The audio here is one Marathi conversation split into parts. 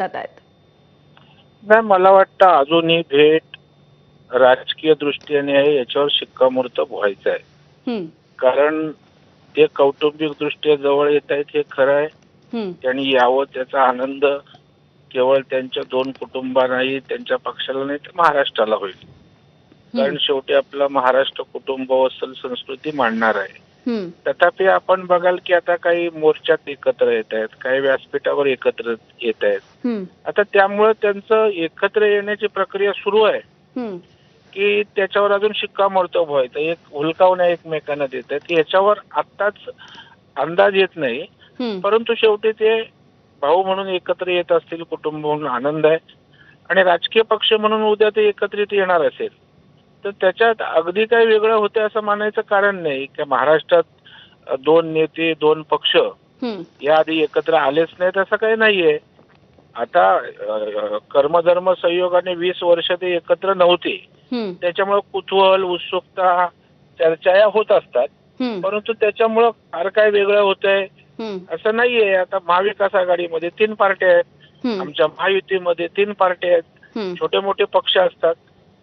आहेत? नाही, मला वाटतं अजूनही भेट राजकीय दृष्टीने आहे, याच्यावर शिक्कामोर्तब व्हायचं आहे. हं, कारण ते कौटुंबिक दृष्ट्या जवळ येत आहेत हे खरं आहे. हं, त्यांनी यावं त्याचा आनंद केवळ त्यांच्या दोन कुटुंबांनाही, त्यांच्या पक्षाला नाही तर महाराष्ट्राला होईल. हं, कारण शेवटी आपला महाराष्ट्र कुटुंब वत्सल संस्कृती मांडणार आहे. हं, तथापि आपण बघाल की आता काही मोर्चात एकत्र येत आहेत, काही व्यासपीठावर एकत्र येत आहेत. हं, आता त्यामुळे त्यांचं एकत्र येण्याची प्रक्रिया सुरू आहे हं, की त्याच्यावर अजून शिक्कामोर्तब व्हायचं. एक हुलकावण्या एकमेकांना देत आहेत. याच्यावर आत्ताच अंदाज येत नाही. हं. परंतु शेवटी ते भाऊ म्हणून एकत्र येत असतील, कुटुंब म्हणून आनंद आहे. आणि राजकीय पक्ष म्हणून उद्या ते एकत्रित येणार असेल तर त्याच्यात अगदी काही वेगळं होते असं मानायचं कारण नाही की महाराष्ट्रात दोन नेते, दोन पक्ष हं, याआधी एकत्र आलेच नाहीत असं काही नाहीये. आता कर्मधर्म संयोगाने 20 वर्ष ते एकत्र नव्हते. हं, त्याच्यामुळे कुतूहल, उत्सुकता, चर्चा या होत असतात. हं, परंतु त्याच्यामुळं फार काय वेगळं होतंय हं, असं नाहीये. आता महाविकास आघाडीमध्ये 3 पार्ट्या आहेत. हं, आमच्या महायुतीमध्ये 3 पार्ट्या आहेत. हं, छोटे मोठे पक्ष असतात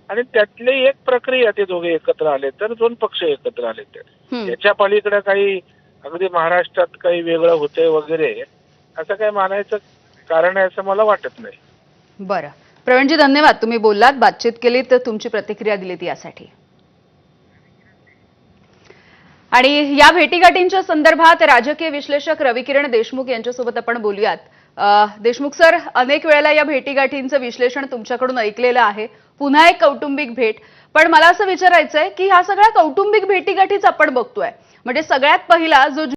आणि त्यातली एक प्रक्रिया ते दोघे एकत्र आले तर 2 पक्ष एकत्र आले तर हं. याच्या पलीकडे काही अगदी महाराष्ट्रात काही वेगळं होतंय वगैरे असं काही मानायचं कारण आहे असं मला वाटत नाही. बरं. प्रवीणजी धन्यवाद. तुम्ही बोललात, बातचीत केलीत, तर तुमची प्रतिक्रिया दिलीत यासाठी. आणि या भेटीगाठींच्या संदर्भात राजकीय विश्लेषक रविकिरण देशमुख यांच्यासोबत आपण बोलूयात. देशमुख सर, अनेक वेळेला या भेटीगाठींचं विश्लेषण तुमच्याकडून ऐकलेलं आहे. पुन्हा एक कौटुंबिक भेट. पण मला असं विचारायचंय की ह्या सगळ्या कौटुंबिक भेटीगाठीच आपण बघतोय. म्हणजे सगळ्यात पहिला जो